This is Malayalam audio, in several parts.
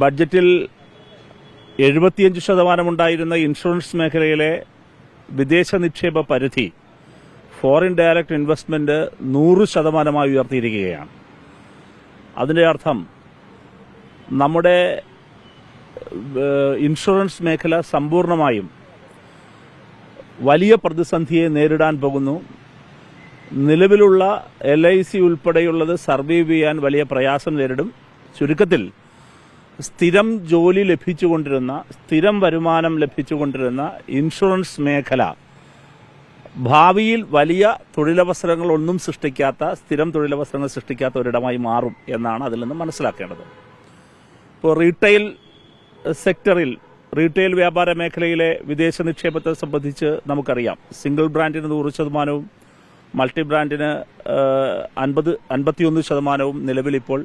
ബഡ്ജറ്റിൽ 75% ഉണ്ടായിരുന്ന ഇൻഷുറൻസ് മേഖലയിലെ വിദേശ നിക്ഷേപ പരിധി ഫോറിൻ ഡയറക്റ്റ് ഇൻവെസ്റ്റ്മെന്റ് 100% ഉയർത്തിയിരിക്കുകയാണ്. അതിന്റെ അർത്ഥം നമ്മുടെ ഇൻഷുറൻസ് മേഖല സമ്പൂർണമായും വലിയ പ്രതിസന്ധിയെ നേരിടാൻ പോകുന്നു. നിലവിലുള്ള LIC ഉൾപ്പെടെയുള്ളത് സർവൈവ് ചെയ്യാൻ വലിയ പ്രയാസം നേരിടും. ചുരുക്കത്തിൽ സ്ഥിരം ജോലി ലഭിച്ചുകൊണ്ടിരുന്ന, സ്ഥിരം വരുമാനം ലഭിച്ചുകൊണ്ടിരുന്ന ഇൻഷുറൻസ് മേഖല ഭാവിയിൽ വലിയ തൊഴിലവസരങ്ങളൊന്നും സൃഷ്ടിക്കാത്ത, സ്ഥിരം തൊഴിലവസരങ്ങൾ സൃഷ്ടിക്കാത്ത ഒരിടമായി മാറും എന്നാണ് അതിൽ നിന്ന് മനസ്സിലാക്കേണ്ടത്. ഇപ്പോൾ റീറ്റെയിൽ സെക്ടറിൽ, റീറ്റെയിൽ വ്യാപാര മേഖലയിലെ വിദേശ നിക്ഷേപത്തെ സംബന്ധിച്ച് നമുക്കറിയാം. സിംഗിൾ ബ്രാൻഡിന് 100%, മൾട്ടി ബ്രാൻഡിന് 51% നിലവിലിപ്പോൾ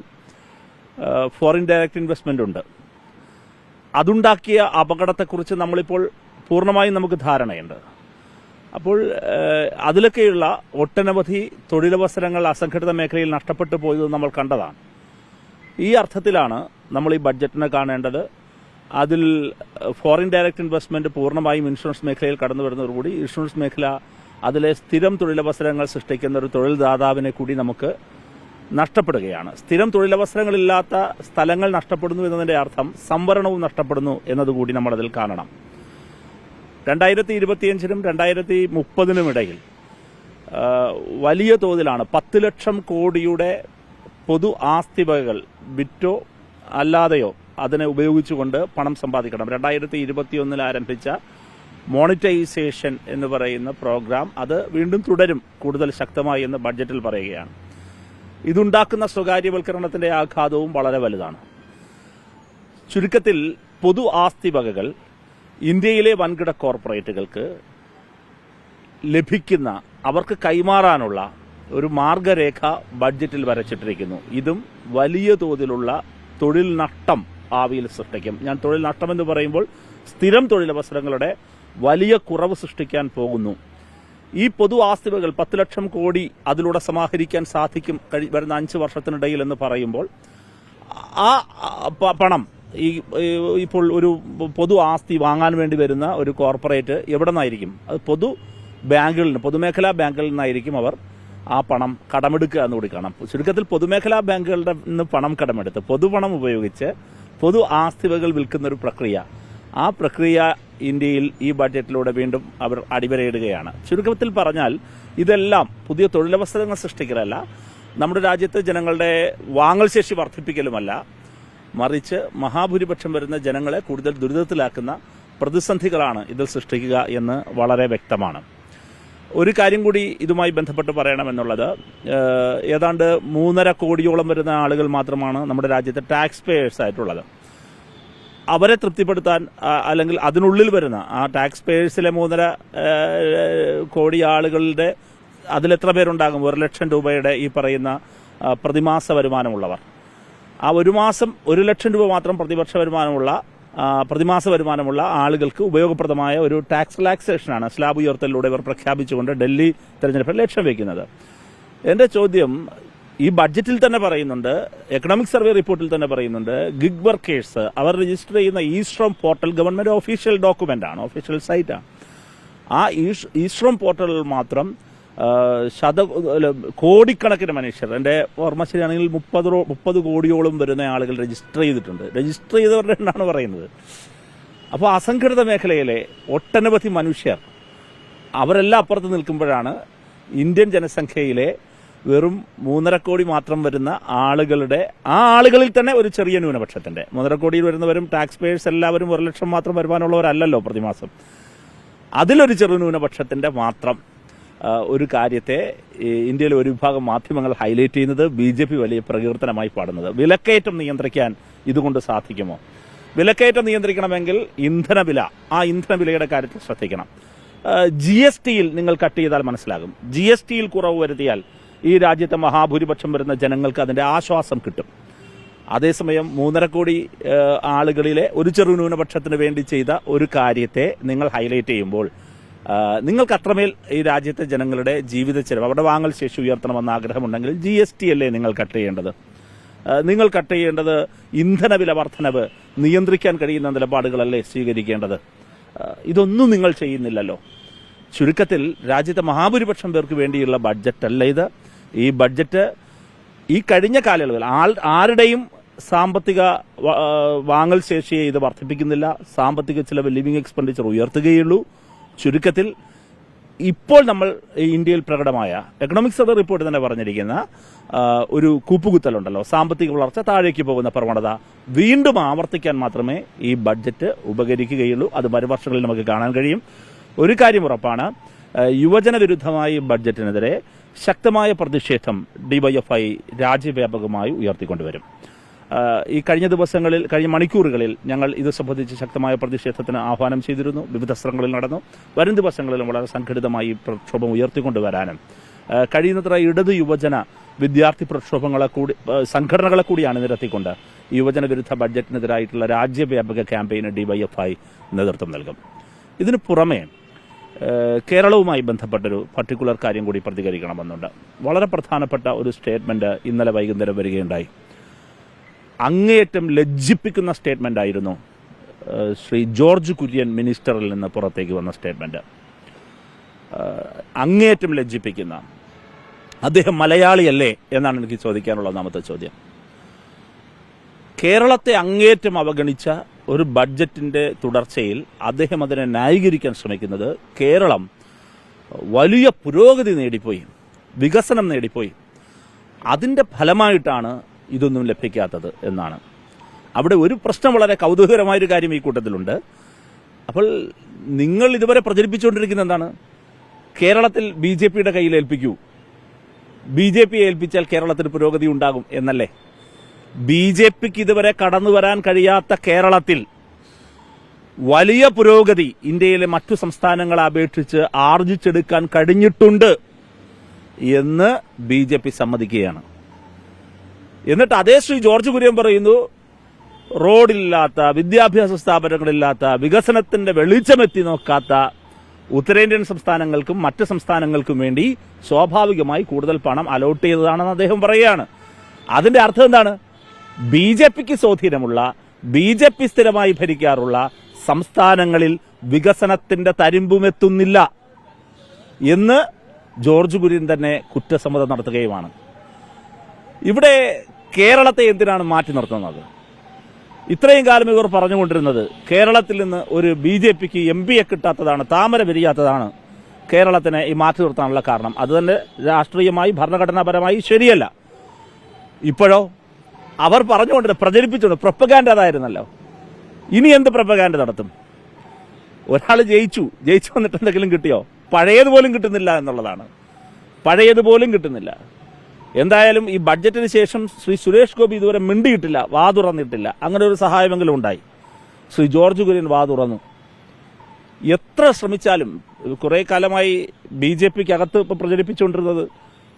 ഫോറിൻ ഡയറക്റ്റ് ഇൻവെസ്റ്റ്മെന്റ് ഉണ്ട്. അതുണ്ടാക്കിയ അപകടത്തെക്കുറിച്ച് നമ്മളിപ്പോൾ പൂർണ്ണമായും നമുക്ക് ധാരണയുണ്ട്. അപ്പോൾ അതിലൊക്കെയുള്ള ഒട്ടനവധി തൊഴിലവസരങ്ങൾ അസംഘടിത മേഖലയിൽ നഷ്ടപ്പെട്ടു പോയത് നമ്മൾ കണ്ടതാണ്. ഈ അർത്ഥത്തിലാണ് നമ്മൾ ഈ ബഡ്ജറ്റിനെ കാണേണ്ടത്. അതിൽ ഫോറിൻ ഡയറക്റ്റ് ഇൻവെസ്റ്റ്മെന്റ് പൂർണ്ണമായും ഇൻഷുറൻസ് മേഖലയിൽ കടന്നു വരുന്നതോടുകൂടി ഇൻഷുറൻസ് മേഖല അതിലെ സ്ഥിരം തൊഴിലവസരങ്ങൾ സൃഷ്ടിക്കുന്ന ഒരു തൊഴിൽ ദാതാവിനെ കൂടി നമുക്ക് നഷ്ടപ്പെടുകയാണ്. സ്ഥിരം തൊഴിലവസരങ്ങളില്ലാത്ത സ്ഥലങ്ങൾ നഷ്ടപ്പെടുന്നു എന്നതിന്റെ അർത്ഥം സംവരണവും നഷ്ടപ്പെടുന്നു എന്നതുകൂടി നമ്മളതിൽ കാണണം. 2025-നും 2030-നും ഇടയിൽ വലിയ തോതിലാണ് 10 ലക്ഷം കോടിയുടെ പൊതു ആസ്തി വകകൾ വിറ്റോ അല്ലാതെയോ അതിനെ ഉപയോഗിച്ചുകൊണ്ട് പണം സമ്പാദിക്കണം. 2021 ആരംഭിച്ച മോണിറ്റൈസേഷൻ എന്ന് പറയുന്ന പ്രോഗ്രാം അത് വീണ്ടും തുടരും, കൂടുതൽ ശക്തമായി എന്ന് ബഡ്ജറ്റിൽ പറയുകയാണ്. ഇതുണ്ടാക്കുന്ന സ്വകാര്യവൽക്കരണത്തിന്റെ ആഘാതവും വളരെ വലുതാണ്. ചുരുക്കത്തിൽ പൊതു ആസ്തി വകകൾ ഇന്ത്യയിലെ വൻകിട കോർപ്പറേറ്റുകൾക്ക് ലഭിക്കുന്ന, അവർക്ക് കൈമാറാനുള്ള ഒരു മാർഗരേഖ ബഡ്ജറ്റിൽ വരച്ചിട്ടിരിക്കുന്നു. ഇതും വലിയ തോതിലുള്ള തൊഴിൽ നഷ്ടം ഭാവിയിൽ സൃഷ്ടിക്കും. ഞാൻ തൊഴിൽ നഷ്ടമെന്ന് പറയുമ്പോൾ സ്ഥിരം തൊഴിലവസരങ്ങളുടെ വലിയ കുറവ് സൃഷ്ടിക്കാൻ പോകുന്നു. ഈ പൊതു ആസ്തികൾ 10 ലക്ഷം കോടി അതിലൂടെ സമാഹരിക്കാൻ സാധിക്കും വരുന്ന 5 വർഷത്തിനിടയിൽ എന്ന് പറയുമ്പോൾ ആ പണം ഇപ്പോൾ ഒരു പൊതു ആസ്തി വാങ്ങാൻ വേണ്ടി വരുന്ന ഒരു കോർപ്പറേറ്റ് എവിടെ നിന്നായിരിക്കും? അത് പൊതുമേഖലാ ബാങ്കുകളിൽ നിന്നായിരിക്കും അവർ ആ പണം കടമെടുക്കുക എന്ന് കൂടി കാണാം. ചുരുക്കത്തിൽ പൊതുമേഖലാ ബാങ്കുകളുടെ നിന്ന് പണം കടമെടുത്ത് പൊതുപണം ഉപയോഗിച്ച് പൊതു ആസ്തികൾ വിൽക്കുന്ന ഒരു പ്രക്രിയ, ആ പ്രക്രിയ ഇന്ത്യയിൽ ഈ ബഡ്ജറ്റിലൂടെ വീണ്ടും അവർ അടിവരയിടുകയാണ്. ചുരുക്കത്തിൽ പറഞ്ഞാൽ ഇതെല്ലാം പുതിയ തൊഴിലവസരങ്ങൾ സൃഷ്ടിക്കലല്ല, നമ്മുടെ രാജ്യത്ത് ജനങ്ങളുടെ വാങ്ങൽ ശേഷി വർദ്ധിപ്പിക്കലുമല്ല, മറിച്ച് മഹാഭൂരിപക്ഷം വരുന്ന ജനങ്ങളെ കൂടുതൽ ദുരിതത്തിലാക്കുന്ന പ്രതിസന്ധികളാണ് ഇതിൽ സൃഷ്ടിക്കുക എന്ന് വളരെ വ്യക്തമാണ്. ഒരു കാര്യം കൂടി ഇതുമായി ബന്ധപ്പെട്ട് പറയണമെന്നുള്ളത്, ഏതാണ്ട് 3.5 കോടിയോളം വരുന്ന ആളുകൾ മാത്രമാണ് നമ്മുടെ രാജ്യത്തെ ടാക്സ് പേയേഴ്സ് ആയിട്ടുള്ളത്. അവരെ തൃപ്തിപ്പെടുത്താൻ, അല്ലെങ്കിൽ അതിനുള്ളിൽ വരുന്ന ആ ടാക്സ് പേയേഴ്സിലെ 3.5 കോടി ആളുകളുടെ അതിലെത്ര പേരുണ്ടാകും 1 ലക്ഷം രൂപയുടെ ഈ പറയുന്ന പ്രതിമാസ വരുമാനമുള്ളവർ? ആ ഒരു മാസം 1 ലക്ഷം രൂപ മാത്രം പ്രതിമാസ വരുമാനമുള്ള ആളുകൾക്ക് ഉപയോഗപ്രദമായ ഒരു ടാക്സ് റിലാക്സേഷനാണ് സ്ലാബ് ഉയർത്തലിലൂടെ ഇവർ പ്രഖ്യാപിച്ചുകൊണ്ട് ഡൽഹി തെരഞ്ഞെടുപ്പിൽ ലക്ഷ്യം വയ്ക്കുന്നത്. എന്റെ ചോദ്യം, ഈ ബഡ്ജറ്റിൽ തന്നെ പറയുന്നുണ്ട്, എക്കണോമിക് സർവേ റിപ്പോർട്ടിൽ തന്നെ പറയുന്നുണ്ട്, ഗിഗ് വർക്കേഴ്സ് അവർ രജിസ്റ്റർ ചെയ്യുന്ന ഇ-ശ്രം പോർട്ടൽ ഗവൺമെന്റ് ഒഫീഷ്യൽ ഡോക്യുമെന്റ് ആണ്, ഒഫീഷ്യൽ സൈറ്റാണ്. ആ ഇ-ശ്രം പോർട്ടലിൽ മാത്രം കോടിക്കണക്കിന് മനുഷ്യർ, എന്റെ ഓർമ്മ ശരിയാണെങ്കിൽ 30 കോടിയോളം വരുന്ന ആളുകൾ രജിസ്റ്റർ ചെയ്തിട്ടുണ്ട്. രജിസ്റ്റർ ചെയ്തവരുടെ എണ്ണാണ് പറയുന്നത്. അപ്പോൾ അസംഘടിത മേഖലയിലെ ഒട്ടനവധി മനുഷ്യർ അവരെല്ലാം അപ്പുറത്ത് നിൽക്കുമ്പോഴാണ് ഇന്ത്യൻ ജനസംഖ്യയിലെ വെറും 3.5 കോടി മാത്രം വരുന്ന ആളുകളുടെ, ആ ആളുകളിൽ തന്നെ ഒരു ചെറിയ ന്യൂനപക്ഷത്തിന്റെ, 3.5 കോടിയിൽ വരുന്നവരും ടാക്സ് പേയേഴ്സ് എല്ലാവരും 1 ലക്ഷം മാത്രം വരുമാനമുള്ളവരല്ലല്ലോ പ്രതിമാസം, അതിലൊരു ചെറു ന്യൂനപക്ഷത്തിന്റെ മാത്രം ഒരു കാര്യത്തെ ഇന്ത്യയിലെ ഒരു വിഭാഗം മാധ്യമങ്ങൾ ഹൈലൈറ്റ് ചെയ്യുന്നത്, BJP വലിയ പ്രകീർത്തനമായി പാടുന്നത്. വിലക്കയറ്റം നിയന്ത്രിക്കാൻ ഇതുകൊണ്ട് സാധിക്കുമോ? വിലക്കയറ്റം നിയന്ത്രിക്കണമെങ്കിൽ ഇന്ധനവില, ആ ഇന്ധനവിലയുടെ കാര്യത്തിൽ ശ്രദ്ധിക്കണം. GSTയിൽ നിങ്ങൾ കട്ട് ചെയ്താൽ മനസ്സിലാകും. GSTയിൽ കുറവ് വരുത്തിയാൽ ഈ രാജ്യത്തെ മഹാഭൂരിപക്ഷം വരുന്ന ജനങ്ങൾക്ക് അതിന്റെ ആശ്വാസം കിട്ടും. അതേസമയം 3.5 കോടി ആളുകളിലെ ഒരു ചെറു ന്യൂനപക്ഷത്തിന് വേണ്ടി ചെയ്ത ഒരു കാര്യത്തെ നിങ്ങൾ ഹൈലൈറ്റ് ചെയ്യുമ്പോൾ നിങ്ങൾക്ക് അത്രമേൽ ഈ രാജ്യത്തെ ജനങ്ങളുടെ ജീവിത ചെലവ്, അവരുടെ വാങ്ങൽ ശേഷി ഉയർത്തണമെന്ന ആഗ്രഹമുണ്ടെങ്കിൽ GST അല്ലേ നിങ്ങൾ കട്ട് ചെയ്യേണ്ടത്? നിങ്ങൾ കട്ട് ചെയ്യേണ്ടത് ഇന്ധനവില വർധനവ് നിയന്ത്രിക്കാൻ കഴിയുന്ന നിലപാടുകളല്ലേ സ്വീകരിക്കേണ്ടത്? ഇതൊന്നും നിങ്ങൾ ചെയ്യുന്നില്ലല്ലോ. ചുരുക്കത്തിൽ രാജ്യത്തെ മഹാഭൂരിപക്ഷം പേർക്ക് വേണ്ടിയുള്ള ബഡ്ജറ്റല്ല ഇത്. ഈ ബഡ്ജറ്റ് ഈ കഴിഞ്ഞ കാലയളവിൽ ആരുടെയും സാമ്പത്തിക വാങ്ങൽ ശേഷിയെ ഇത് വർദ്ധിപ്പിക്കുന്നില്ല. സാമ്പത്തിക ചിലവ്, ലിവിംഗ് എക്സ്പെൻഡിച്ചർ ഉയർത്തുകയുള്ളൂ. ചുരുക്കത്തിൽ ഇപ്പോൾ നമ്മൾ ഇന്ത്യയിൽ പ്രകടമായ എക്കണോമിക് സർവേ റിപ്പോർട്ട് തന്നെ പറഞ്ഞിരിക്കുന്ന ഒരു കൂപ്പുകുത്തലുണ്ടല്ലോ, സാമ്പത്തിക വളർച്ച താഴേക്ക് പോകുന്ന പ്രവണത വീണ്ടും ആവർത്തിക്കാൻ മാത്രമേ ഈ ബഡ്ജറ്റ് ഉപകരിക്കുകയുള്ളൂ. അത് വരും വർഷങ്ങളിൽ നമുക്ക് കാണാൻ കഴിയും. ഒരു കാര്യം ഉറപ്പാണ്, യുവജന വിരുദ്ധമായ ബഡ്ജറ്റിനെതിരെ ശക്തമായ പ്രതിഷേധം ഡിവൈഎഫ്ഐ രാജ്യവ്യാപകമായി ഉയർത്തിക്കൊണ്ടുവരും. ഈ കഴിഞ്ഞ മണിക്കൂറുകളിൽ ഞങ്ങൾ ഇത് സംബന്ധിച്ച് ശക്തമായ പ്രതിഷേധത്തിന് ആഹ്വാനം ചെയ്തിരുന്നു. വിവിധ സ്ഥലങ്ങളിൽ നടന്നു. വരും ദിവസങ്ങളിലും വളരെ സംഘടിതമായി പ്രക്ഷോഭം ഉയർത്തിക്കൊണ്ടുവരാനും കഴിയുന്നത്ര ഇടത് യുവജന വിദ്യാർത്ഥി സംഘടനകളെ കൂടി അണിനിരത്തിക്കൊണ്ട് യുവജന വിരുദ്ധ ബഡ്ജറ്റിനെതിരായിട്ടുള്ള രാജ്യവ്യാപക ക്യാമ്പയിന് ഡിവൈഎഫ്ഐ നേതൃത്വം നൽകും. ഇതിനു പുറമെ കേരളവുമായി ബന്ധപ്പെട്ടൊരു പർട്ടിക്കുലർ കാര്യം കൂടി പ്രതികരിക്കണമെന്നുണ്ട്. വളരെ പ്രധാനപ്പെട്ട ഒരു സ്റ്റേറ്റ്മെന്റ് ഇന്നലെ വൈകുന്നേരം വരികയുണ്ടായി. അങ്ങേയറ്റം ലജ്ജിപ്പിക്കുന്ന സ്റ്റേറ്റ്മെന്റ് ആയിരുന്നു ശ്രീ ജോർജ് കുര്യൻ മിനിസ്റ്ററിൽ നിന്ന് പുറത്തേക്ക് വന്ന സ്റ്റേറ്റ്മെന്റ്. അങ്ങേയറ്റം ലജ്ജിപ്പിക്കുന്ന. അദ്ദേഹം മലയാളിയല്ലേ എന്നാണ് എനിക്ക് ചോദിക്കാനുള്ള ഒന്നാമത്തെ ചോദ്യം. കേരളത്തെ അങ്ങേയറ്റം അവഗണിച്ച ഒരു ബഡ്ജറ്റിന്റെ തുടർച്ചയിൽ അദ്ദേഹം അതിനെ ന്യായീകരിക്കാൻ ശ്രമിക്കുന്നത് കേരളം വലിയ പുരോഗതി നേടിപ്പോയി, വികസനം നേടിപ്പോയി, അതിന്റെ ഫലമായിട്ടാണ് ഇതൊന്നും ലഭിക്കാത്തത് എന്നാണ്. അവിടെ ഒരു പ്രശ്നം, വളരെ കൗതുകകരമായൊരു കാര്യം ഈ കൂട്ടത്തിലുണ്ട്. അപ്പോൾ നിങ്ങൾ ഇതുവരെ പ്രചരിപ്പിച്ചുകൊണ്ടിരിക്കുന്ന എന്താണ്? കേരളത്തിൽ BJPയുടെ കയ്യിൽ ഏൽപ്പിക്കൂ, BJP ഏൽപ്പിച്ചാൽ കേരളത്തിന് പുരോഗതി ഉണ്ടാകും എന്നല്ലേ? BJPക്ക് ഇതുവരെ കടന്നു വരാൻ കഴിയാത്ത കേരളത്തിൽ വലിയ പുരോഗതി ഇന്ത്യയിലെ മറ്റു സംസ്ഥാനങ്ങളെ അപേക്ഷിച്ച് ആർജിച്ചെടുക്കാൻ കഴിഞ്ഞിട്ടുണ്ട് എന്ന് BJP സമ്മതിക്കുകയാണ്. എന്നിട്ട് അതേ ശ്രീ ജോർജ് കുര്യൻ പറയുന്നു, റോഡില്ലാത്ത, വിദ്യാഭ്യാസ സ്ഥാപനങ്ങളില്ലാത്ത, വികസനത്തിന്റെ വെളിച്ചമെത്തി നോക്കാത്ത ഉത്തരേന്ത്യൻ സംസ്ഥാനങ്ങൾക്കും മറ്റ് സംസ്ഥാനങ്ങൾക്കും വേണ്ടി സ്വാഭാവികമായി കൂടുതൽ പണം അലോട്ട് ചെയ്തതാണെന്ന് അദ്ദേഹം പറയുകയാണ്. അതിന്റെ അർത്ഥം എന്താണ്? BJPക്ക് സ്വാധീനമുള്ള, BJP സ്ഥിരമായി ഭരിക്കാറുള്ള സംസ്ഥാനങ്ങളിൽ വികസനത്തിന്റെ തരിമ്പുമെത്തുന്നില്ല എന്ന് ജോർജ് കുര്യൻ തന്നെ കുറ്റസമ്മതം നടത്തുകയുമാണ്. ഇവിടെ കേരളത്തെ എന്തിനാണ് മാറ്റി നിർത്തുന്നത്? ഇത്രയും കാലം ഇവർ പറഞ്ഞുകൊണ്ടിരുന്നത് കേരളത്തിൽ നിന്ന് ഒരു BJPക്ക് MP കിട്ടാത്തതാണ്, താമര വിരിയാത്തതാണ് കേരളത്തിനെ ഈ മാറ്റി നിർത്താനുള്ള കാരണം. അത് തന്നെ രാഷ്ട്രീയമായി ഭരണഘടനാപരമായി ശരിയല്ല. ഇപ്പോഴോ അവർ പ്രചരിപ്പിച്ചുകൊണ്ട് പ്രൊപ്പഗാൻഡ അതായിരുന്നല്ലോ. ഇനി എന്ത് പ്രൊപ്പഗാൻഡ നടത്തും? ഒരാൾ ജയിച്ചു വന്നിട്ട് എന്തെങ്കിലും കിട്ടിയോ? പഴയതുപോലും കിട്ടുന്നില്ല എന്നുള്ളതാണ്. പഴയതുപോലും കിട്ടുന്നില്ല. എന്തായാലും ഈ ബഡ്ജറ്റിന് ശേഷം ശ്രീ സുരേഷ് ഗോപി ഇതുവരെ മിണ്ടിയിട്ടില്ല, വാതുറന്നിട്ടില്ല. അങ്ങനെ ഒരു സഹായമെങ്കിലും ഉണ്ടായി. ശ്രീ ജോർജ് കുര്യൻ വാതുറന്നു. എത്ര ശ്രമിച്ചാലും കുറെ കാലമായി BJPക്ക് അകത്ത് ഇപ്പം പ്രചരിപ്പിച്ചുകൊണ്ടിരുന്നത്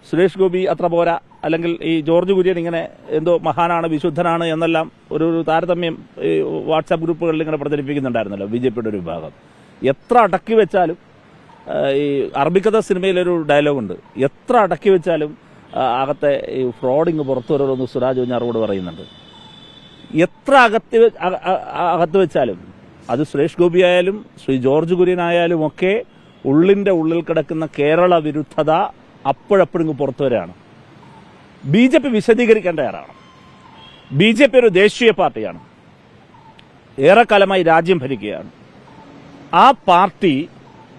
സുരേഷ് ഗോപി അത്ര പോരാ, അല്ലെങ്കിൽ ഈ ജോർജ് കുര്യൻ ഇങ്ങനെ എന്തോ മഹാനാണ്, വിശുദ്ധനാണ് എന്നെല്ലാം ഒരു താരതമ്യം വാട്സാപ്പ് ഗ്രൂപ്പുകളിൽ ഇങ്ങനെ പ്രചരിപ്പിക്കുന്നുണ്ടായിരുന്നല്ലോ BJPയുടെ ഒരു വിഭാഗം. എത്ര അടക്കി വെച്ചാലും, ഈ അറബിക്കഥ സിനിമയിലൊരു ഡയലോഗുണ്ട്, എത്ര അടക്കി വെച്ചാലും അകത്തെ ഈ ഫ്രോഡിങ് പുറത്തു വരുമെന്ന് സുരാജ് ഞാറോട് പറയുന്നുണ്ട്. എത്ര അകത്ത് വെച്ചാലും, അത് സുരേഷ് ഗോപി ആയാലും ശ്രീ ജോർജ് കുര്യൻ ആയാലും ഒക്കെ ഉള്ളിന്റെ ഉള്ളിൽ കിടക്കുന്ന കേരള വിരുദ്ധത അപ്പോഴപ്പോഴും പുറത്തു വരികയാണ്. BJP വിശദീകരിക്കേണ്ട ആരാണ്? BJP ഒരു ദേശീയ പാർട്ടിയാണ്, ഏറെക്കാലമായി രാജ്യം ഭരിക്കുകയാണ്. ആ പാർട്ടി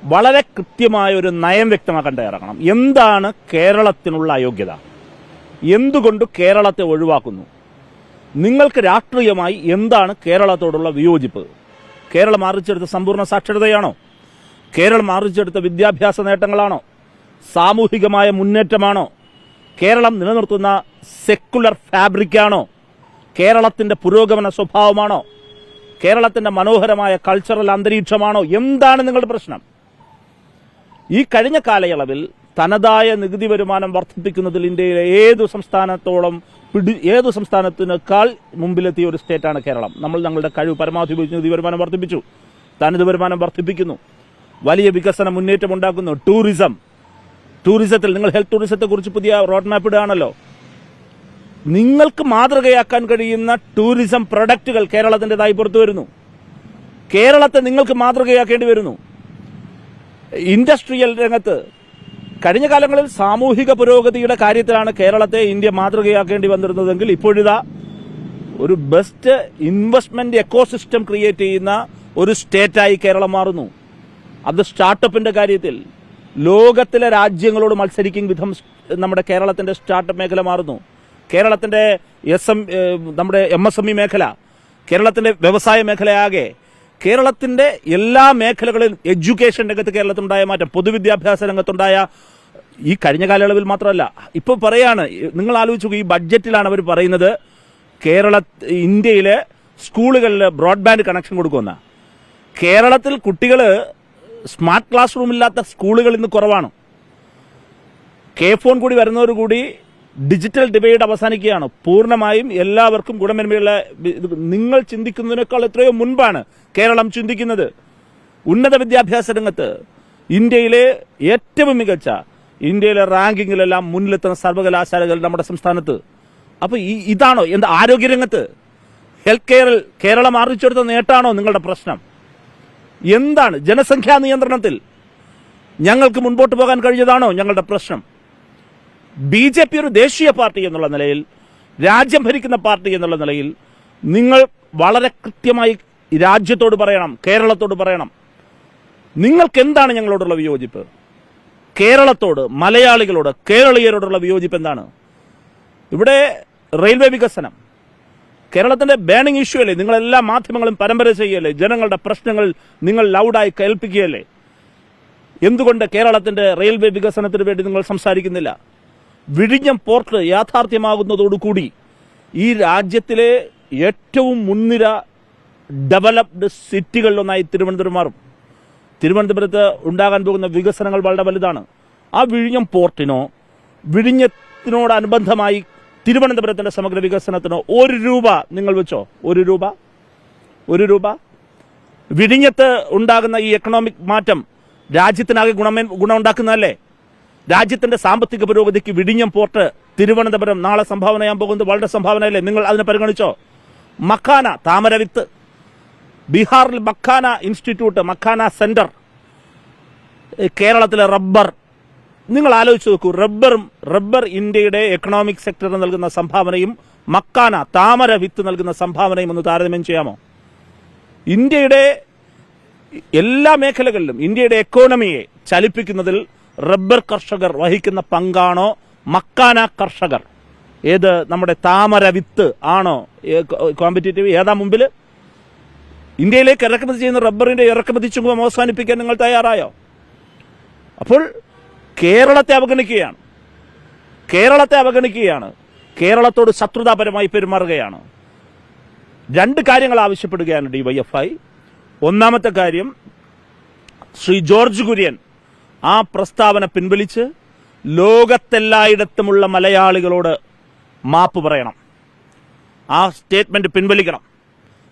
വളരെ കൃത്യമായ ഒരു നയം വ്യക്തമാക്കാൻ തയ്യാറാക്കണം. എന്താണ് കേരളത്തിനുള്ള അയോഗ്യത? എന്തുകൊണ്ട് കേരളത്തെ ഒഴിവാക്കുന്നു? നിങ്ങൾക്ക് രാഷ്ട്രീയമായി എന്താണ് കേരളത്തോടുള്ള വിയോജിപ്പ്? കേരളം ആർജിച്ചെടുത്ത സമ്പൂർണ്ണ സാക്ഷരതയാണോ? കേരളം ആർജിച്ചെടുത്ത വിദ്യാഭ്യാസ നേട്ടങ്ങളാണോ? സാമൂഹികമായ മുന്നേറ്റമാണോ? കേരളം നിലനിർത്തുന്ന സെക്കുലർ ഫാബ്രിക്കാണോ? കേരളത്തിന്റെ പുരോഗമന സ്വഭാവമാണോ? കേരളത്തിന്റെ മനോഹരമായ കൾച്ചറൽ അന്തരീക്ഷമാണോ? എന്താണ് നിങ്ങളുടെ പ്രശ്നം? ഈ കഴിഞ്ഞ കാലയളവിൽ തനതായ നികുതി വരുമാനം വർദ്ധിപ്പിക്കുന്നതിൽ ഇന്ത്യയിലെ ഏതു സംസ്ഥാനത്തിനേക്കാൾ മുമ്പിലെത്തിയ ഒരു സ്റ്റേറ്റാണ് കേരളം. നമ്മൾ ഞങ്ങളുടെ കഴിവ് പരമാവധി ഉപയോഗിച്ച് നികുതി വരുമാനം വർദ്ധിപ്പിച്ചു, തനത് വരുമാനം വർദ്ധിപ്പിക്കുന്നു, വലിയ വികസന മുന്നേറ്റം ഉണ്ടാക്കുന്നു. ടൂറിസത്തിൽ നിങ്ങൾ ഹെൽത്ത് ടൂറിസത്തെ കുറിച്ച് പുതിയ റോഡ് മാപ്പ് ഇടുകയാണല്ലോ. നിങ്ങൾക്ക് മാതൃകയാക്കാൻ കഴിയുന്ന ടൂറിസം പ്രൊഡക്റ്റുകൾ കേരളത്തിൻ്റെതായി പുറത്തു വരുന്നു. കേരളത്തെ നിങ്ങൾക്ക് മാതൃകയാക്കേണ്ടി വരുന്നു. ഇൻഡസ്ട്രിയൽ രംഗത്ത് കഴിഞ്ഞ കാലങ്ങളിൽ സാമൂഹിക പുരോഗതിയുടെ കാര്യത്തിലാണ് കേരളത്തെ ഇന്ത്യ മാതൃകയാക്കേണ്ടി വന്നിരുന്നതെങ്കിൽ ഇപ്പോഴിതാ ഒരു ബെസ്റ്റ് ഇൻവെസ്റ്റ്മെന്റ് എക്കോസിസ്റ്റം ക്രിയേറ്റ് ചെയ്യുന്ന ഒരു സ്റ്റേറ്റായി കേരളം മാറുന്നു. അത് സ്റ്റാർട്ടപ്പിന്റെ കാര്യത്തിൽ ലോകത്തിലെ രാജ്യങ്ങളോട് മത്സരിക്കും വിധം നമ്മുടെ കേരളത്തിന്റെ സ്റ്റാർട്ടപ്പ് മേഖല മാറുന്നു. കേരളത്തിന്റെ നമ്മുടെ MSME മേഖല, കേരളത്തിന്റെ വ്യവസായ മേഖലയാകെ, കേരളത്തിന്റെ എല്ലാ മേഖലകളിലും എഡ്യൂക്കേഷൻ രംഗത്ത് കേരളത്തിലുണ്ടായ മാറ്റം, പൊതുവിദ്യാഭ്യാസ രംഗത്തുണ്ടായ ഈ കഴിഞ്ഞ കാലയളവിൽ മാത്രമല്ല, ഇപ്പോൾ പറയാണ്, നിങ്ങൾ ആലോചിച്ചു, ഈ ബഡ്ജറ്റിലാണ് അവർ പറയുന്നത് ഇന്ത്യയിലെ സ്കൂളുകളിൽ ബ്രോഡ്ബാൻഡ് കണക്ഷൻ കൊടുക്കുമെന്ന. കേരളത്തിൽ കുട്ടികൾ സ്മാർട്ട് ക്ലാസ് റൂം ഇല്ലാത്ത സ്കൂളുകൾ ഇന്ന് കുറവാണ്. ഫോൺ കൂടി വരുന്നതോടുകൂടി ഡിജിറ്റൽ ഡിവൈഡ് അവസാനിക്കുകയാണ്. പൂർണ്ണമായും എല്ലാവർക്കും ഗുണമേന്മയുള്ള, നിങ്ങൾ ചിന്തിക്കുന്നതിനേക്കാൾ എത്രയോ മുൻപാണ് കേരളം ചിന്തിക്കുന്നത്. ഉന്നത വിദ്യാഭ്യാസ രംഗത്ത് ഇന്ത്യയിലെ ഏറ്റവും മികച്ച, ഇന്ത്യയിലെ റാങ്കിങ്ങിലെല്ലാം മുന്നിലെത്തുന്ന സർവകലാശാലകൾ നമ്മുടെ സംസ്ഥാനത്ത്. അപ്പൊ ഇതാണോ എന്താ ആരോഗ്യരംഗത്ത്, ഹെൽത്ത് കെയറിൽ കേരളം ആർജിച്ചെടുത്ത നേട്ടാണോ നിങ്ങളുടെ പ്രശ്നം? എന്താണ് ജനസംഖ്യാ നിയന്ത്രണത്തിൽ ഞങ്ങൾക്ക് മുൻപോട്ട് പോകാൻ കഴിഞ്ഞതാണോ ഞങ്ങളുടെ പ്രശ്നം? BJP ഒരു ദേശീയ പാർട്ടി എന്നുള്ള നിലയിൽ, രാജ്യം ഭരിക്കുന്ന പാർട്ടി എന്നുള്ള നിലയിൽ നിങ്ങൾ വളരെ കൃത്യമായി രാജ്യത്തോട് പറയണം, കേരളത്തോട് പറയണം, നിങ്ങൾക്ക് എന്താണ് ഞങ്ങളോടുള്ള വിയോജിപ്പ്? കേരളത്തോട്, മലയാളികളോട്, കേരളീയരോടുള്ള വിയോജിപ്പ് എന്താണ്? ഇവിടെ റെയിൽവേ വികസനം കേരളത്തിന്റെ ബേണിംഗ് ഇഷ്യൂ അല്ലേ? നിങ്ങളെല്ലാ മാധ്യമങ്ങളും പരമ്പര ചെയ്യല്ലേ? ജനങ്ങളുടെ പ്രശ്നങ്ങൾ നിങ്ങൾ ലൗഡായി കേൾപ്പിക്കുകയല്ലേ? എന്തുകൊണ്ട് കേരളത്തിന്റെ റെയിൽവേ വികസനത്തിന് വേണ്ടി നിങ്ങൾ സംസാരിക്കുന്നില്ല? വിഴിഞ്ഞം പോർട്ട് യാഥാർത്ഥ്യമാകുന്നതോടുകൂടി ഈ രാജ്യത്തിലെ ഏറ്റവും മുൻനിര ഡെവലപ്ഡ് സിറ്റികളിലൊന്നായി തിരുവനന്തപുരം മാറും. തിരുവനന്തപുരത്ത് ഉണ്ടാകാൻ പോകുന്ന വികസനങ്ങൾ വളരെ വലുതാണ്. ആ വിഴിഞ്ഞം പോർട്ടിനോ വിഴിഞ്ഞത്തിനോടനുബന്ധമായി തിരുവനന്തപുരത്തിന്റെ സമഗ്ര വികസനത്തിനോ ₹1 നിങ്ങൾ വെച്ചോ? ₹1 വിഴിഞ്ഞത്ത് ഉണ്ടാകുന്ന ഈ എക്കണോമിക് മാറ്റം രാജ്യത്തിനാകെ ഗുണമുണ്ടാക്കുന്നതല്ലേ? രാജ്യത്തിന്റെ സാമ്പത്തിക പുരോഗതിക്ക് വിഴിഞ്ഞം പോർട്ട് തിരുവനന്തപുരം നാളെ സംഭാവന ചെയ്യാൻ പോകുന്നത് വളരെ സംഭാവനയല്ലേ? നിങ്ങൾ അതിനെ പരിഗണിച്ചോ? മക്കാന, താമരവിത്ത്, ബീഹാറിൽ മക്കാന ഇൻസ്റ്റിറ്റ്യൂട്ട്, മക്കാന സെന്റർ, കേരളത്തിലെ റബ്ബർ, നിങ്ങൾ ആലോചിച്ച് നോക്കൂ. റബ്ബർ ഇന്ത്യയുടെ എക്കണോമിക് സെക്ടറിന് നൽകുന്ന സംഭാവനയും മക്കാന, താമരവിത്ത് നൽകുന്ന സംഭാവനയും ഒന്ന് താരതമ്യം ചെയ്യാമോ? ഇന്ത്യയുടെ എല്ലാ മേഖലകളിലും ഇന്ത്യയുടെ എക്കോണമിയെ ചലിപ്പിക്കുന്നതിൽ റബ്ബർ കർഷകർ വഹിക്കുന്ന പങ്കാണോ മക്കാന കർഷകർ? ഏത് നമ്മുടെ താമരവിത്ത് ആണോ കോമ്പറ്റീറ്റീവ്? ഏതാ മുമ്പിൽ? ഇന്ത്യയിലേക്ക് ഇറക്കുമതി ചെയ്യുന്ന റബ്ബറിന്റെ ഇറക്കുമതി ചുങ്കം അവസാനിപ്പിക്കാൻ നിങ്ങൾ തയ്യാറായോ? അപ്പോൾ കേരളത്തെ അവഗണിക്കുകയാണ്, കേരളത്തോട് ശത്രുതാപരമായി പെരുമാറുകയാണ്. 2 കാര്യങ്ങൾ ആവശ്യപ്പെടുകയാണ് DYFI. ഒന്നാമത്തെ കാര്യം, ശ്രീ ജോർജ് കുര്യൻ ആ പ്രസ്താവന പിൻവലിച്ച് ലോകത്തെല്ലായിടത്തുമുള്ള മലയാളികളോട് മാപ്പ് പറയണം, ആ സ്റ്റേറ്റ്മെന്റ് പിൻവലിക്കണം.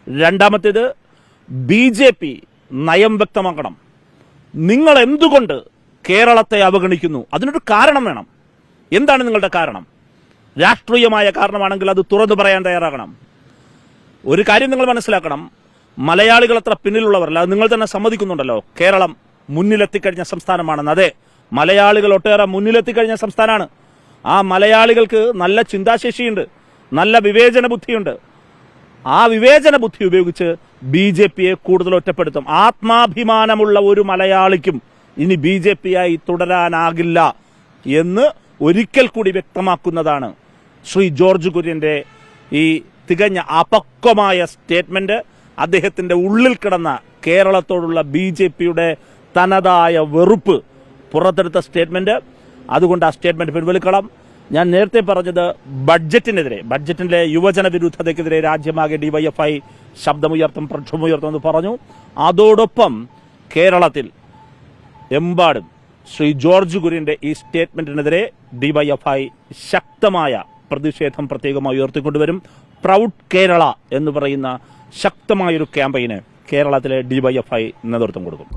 രണ്ടാമത്തേത്, BJP നയം വ്യക്തമാക്കണം. നിങ്ങൾ എന്തുകൊണ്ട് കേരളത്തെ അവഗണിക്കുന്നു? അതിനൊരു കാരണം വേണം. എന്താണ് നിങ്ങളുടെ കാരണം? രാഷ്ട്രീയമായ കാരണമാണെങ്കിൽ അത് തുറന്നു പറയാൻ തയ്യാറാകണം. ഒരു കാര്യം നിങ്ങൾ മനസ്സിലാക്കണം, മലയാളികൾ അത്ര പിന്നിലുള്ളവരല്ല. അത് നിങ്ങൾ തന്നെ സമ്മതിക്കുന്നുണ്ടല്ലോ, കേരളം മുന്നിലെത്തിക്കഴിഞ്ഞ സംസ്ഥാനമാണെന്ന്. അതെ, മലയാളികൾ ഒട്ടേറെ മുന്നിലെത്തിക്കഴിഞ്ഞ സംസ്ഥാനമാണ്. ആ മലയാളികൾക്ക് നല്ല ചിന്താശേഷിയുണ്ട്, നല്ല വിവേചന ബുദ്ധിയുണ്ട്. ആ വിവേചന ബുദ്ധി ഉപയോഗിച്ച് BJPയെ കൂടുതൽ ഒറ്റപ്പെടുത്തും. ആത്മാഭിമാനമുള്ള ഒരു മലയാളിക്കും ഇനി BJPയായി തുടരാനാകില്ല എന്ന് ഒരിക്കൽ കൂടി വ്യക്തമാക്കുന്നതാണ് ശ്രീ ജോർജ് കുര്യന്റെ ഈ തികഞ്ഞ അപക്വമായ സ്റ്റേറ്റ്മെന്റ്. അദ്ദേഹത്തിന്റെ ഉള്ളിൽ കിടന്ന കേരളത്തോടുള്ള BJPയുടെ തനതായ വെറുപ്പ് പുറത്തെടുത്ത സ്റ്റേറ്റ്മെന്റ്. അതുകൊണ്ട് ആ സ്റ്റേറ്റ്മെന്റ് പിൻവലിക്കണം. ഞാൻ നേരത്തെ പറഞ്ഞത് ബഡ്ജറ്റിന്റെ യുവജന വിരുദ്ധതയ്ക്കെതിരെ രാജ്യമാകെ DYFI ശബ്ദമുയർത്തും, പ്രക്ഷോഭമുയർത്തും എന്ന് പറഞ്ഞു. അതോടൊപ്പം കേരളത്തിൽ എമ്പാടും ശ്രീ ജോർജ് കുര്യന്റെ ഈ സ്റ്റേറ്റ്മെന്റിനെതിരെ DYFI ശക്തമായ പ്രതിഷേധം പ്രത്യേകമായി ഉയർത്തിക്കൊണ്ടുവരും. പ്രൗഡ് കേരള എന്ന് പറയുന്ന ശക്തമായൊരു ക്യാമ്പയിന് കേരളത്തിലെ DYFI നേതൃത്വം കൊടുക്കും.